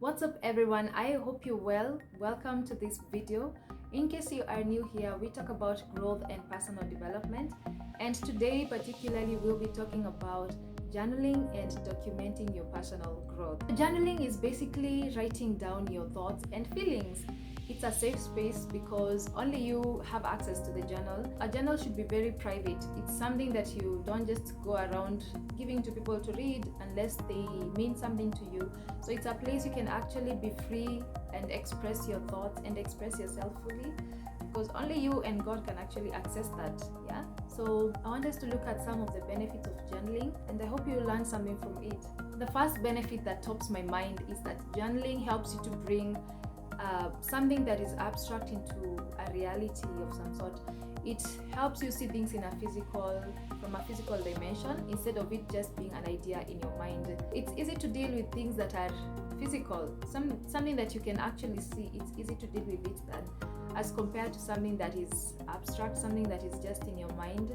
What's up everyone? I hope you're well. Welcome to this video. In case you are new here, we talk about growth and personal development, and today particularly we'll be talking about journaling and documenting your personal growth. Journaling is basically writing down your thoughts and feelings. It's a safe space because only you have access to the journal. A journal should be very private. It's something that you don't just go around giving to people to read unless they mean something to you. So it's a place you can actually be free and express your thoughts and express yourself fully, because only you and God can actually access that. Yeah. So I want us to look at some of the benefits of journaling, and I hope you learn something from it. The first benefit that tops my mind is that journaling helps you to bring something that is abstract into a reality of some sort. It helps you see things from a physical dimension instead of it just being an idea in your mind. It's easy to deal with things that are physical, something that you can actually see. It's easy to deal with it than as compared to something that is abstract, something that is just in your mind.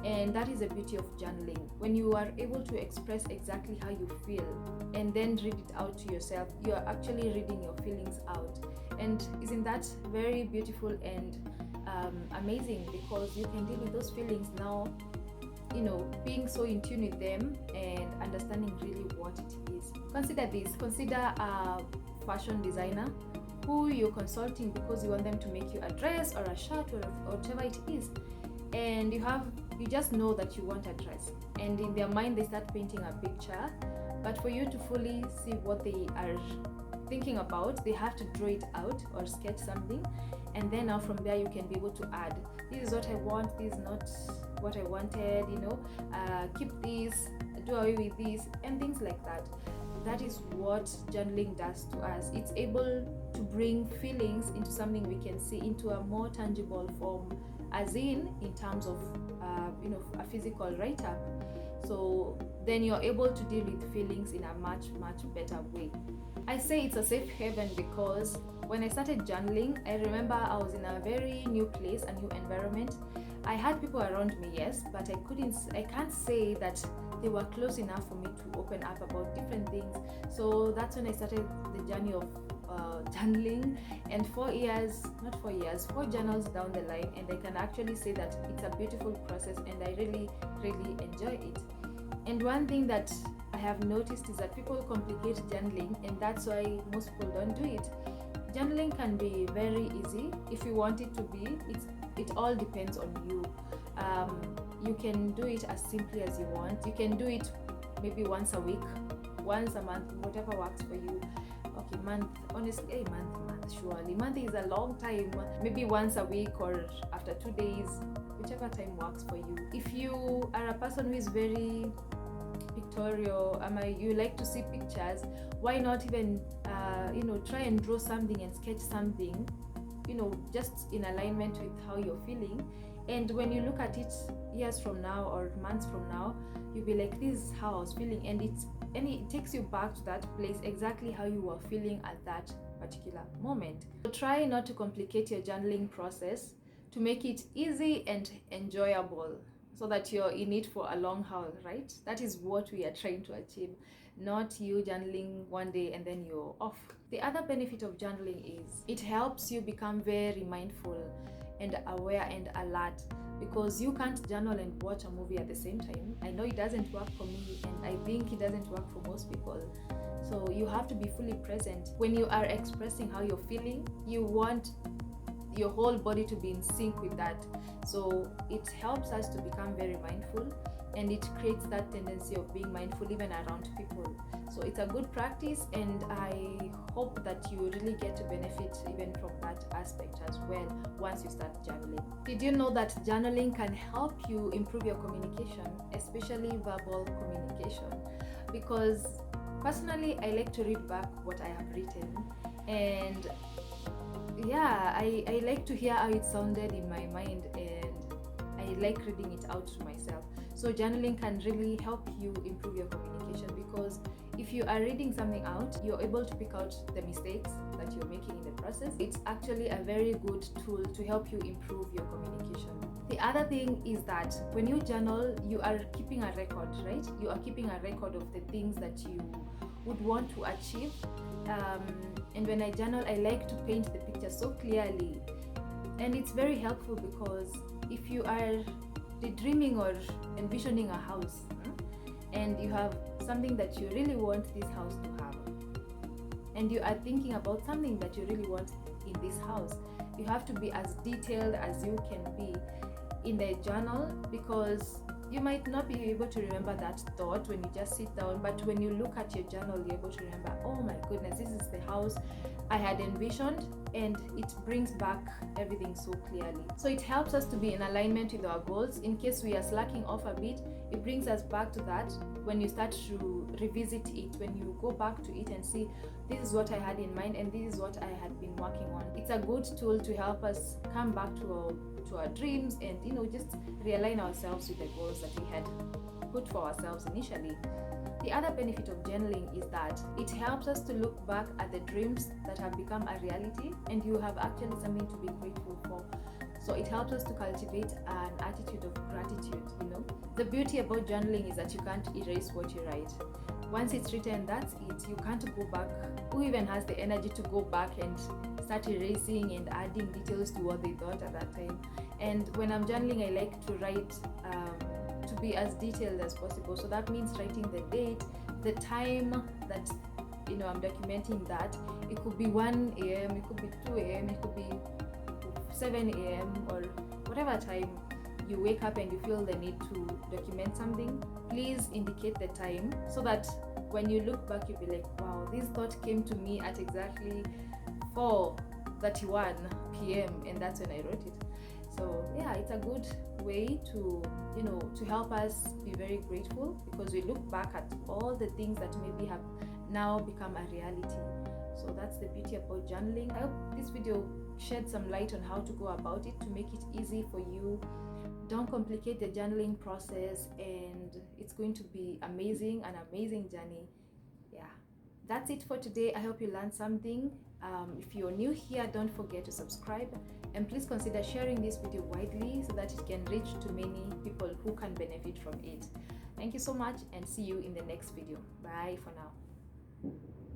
And that is the beauty of journaling. When you are able to express exactly how you feel and then read it out to yourself, you are actually reading your feelings out. And isn't that very beautiful and amazing? Because you can deal with those feelings now, being so in tune with them and understanding really what it is. Consider this. Consider a fashion designer who you're consulting because you want them to make you a dress or a shirt or whatever it is, and you just know that you want a dress, and in their mind they start painting a picture, but for you to fully see what they are thinking about, they have to draw it out or sketch something, and then now from there you can be able to add, this is what I want, this is not what I wanted, keep this, do away with this, and things like that. That is what journaling does to us. It's able to bring feelings into something we can see, into a more tangible form, as in terms of a physical write-up. So then you're able to deal with feelings in a much better way. I say it's a safe haven because when I started journaling, I remember I was in a very new place, a new environment. I had people around me, yes, but I can't say that they were close enough for me to open up about different things. So that's when I started the journey of journaling, and 4 journals down the line, and I can actually say that it's a beautiful process and I really enjoy it. And one thing that I have noticed is that people complicate journaling, and that's why most people don't do it. Journaling can be very easy if you want it to be. It all depends on you. You can do it as simply as you want. You can do it maybe once a week, once a month, whatever works for you. Okay, month, honestly, month, surely. Month is a long time. Maybe once a week or after 2 days, whichever time works for you. If you are a person who is very pictorial, you like to see pictures, why not even try and draw something and sketch something, just in alignment with how you're feeling. And when you look at it years from now or months from now, you'll be like, this is how I was feeling, and it takes you back to that place, exactly how you were feeling at that particular moment. So try not to complicate your journaling process, to make it easy and enjoyable, so that you're in it for a long haul, right? That is what we are trying to achieve, not you journaling one day and then you're off. The other benefit of journaling is it helps you become very mindful and aware and alert, because you can't journal and watch a movie at the same time. I know it doesn't work for me, and I think it doesn't work for most people. So you have to be fully present. When you are expressing how you're feeling, you want your whole body to be in sync with that. So it helps us to become very mindful, and it creates that tendency of being mindful even around people. So it's a good practice, and I hope that you really get to benefit even from that aspect as well once you start journaling. Did you know that journaling can help you improve your communication, especially verbal communication? Because personally, I like to read back what I have written, and I like to hear how it sounded in my mind, and I like reading it out to myself. So journaling can really help you improve your communication, because if you are reading something out, you're able to pick out the mistakes that you're making in the process. It's actually a very good tool to help you improve your communication. The other thing is that when you journal, you are keeping a record, right? You are keeping a record of the things that you would want to achieve And when I journal, I like to paint the picture so clearly, and it's very helpful because if you are daydreaming or envisioning a house, and you have something that you really want this house to have, and you are thinking about something that you really want in this house, you have to be as detailed as you can be in the journal, because you might not be able to remember that thought when you just sit down, but when you look at your journal, you're able to remember, oh my goodness, this is the house I had envisioned, and it brings back everything so clearly. So it helps us to be in alignment with our goals. In case we are slacking off a bit, it brings us back to that when you start to revisit it, when you go back to it and see, this is what I had in mind and this is what I had been working on. It's a good tool to help us come back to our dreams and just realign ourselves with the goals that we had put for ourselves initially. The other benefit of journaling is that it helps us to look back at the dreams that have become a reality, and you have actually something to be grateful for. So it helps us to cultivate an attitude of gratitude. The beauty about journaling is that you can't erase what you write. Once it's written, that's it. You can't go back. Who even has the energy to go back and start erasing and adding details to what they thought at that time? And when I'm journaling, I like to write to be as detailed as possible. So that means writing the date, the time that I'm documenting that. It could be 1 a.m., it could be 2 a.m., it could be 7 a.m. or whatever time you wake up and you feel the need to document something. Please indicate the time so that when you look back, you'll be like, wow, this thought came to me at exactly 4:31 p.m. and that's when I wrote it. So yeah, it's a good way to help us be very grateful, because we look back at all the things that maybe have now become a reality. So that's the beauty about journaling. I hope this video shed some light on how to go about it to make it easy for you. Don't complicate the journaling process, and it's going to be an amazing journey. Yeah, that's it for today. I hope you learned something. If you're new here, don't forget to subscribe, and please consider sharing this video widely so that it can reach to many people who can benefit from it. Thank you so much, and see you in the next video. Bye for now.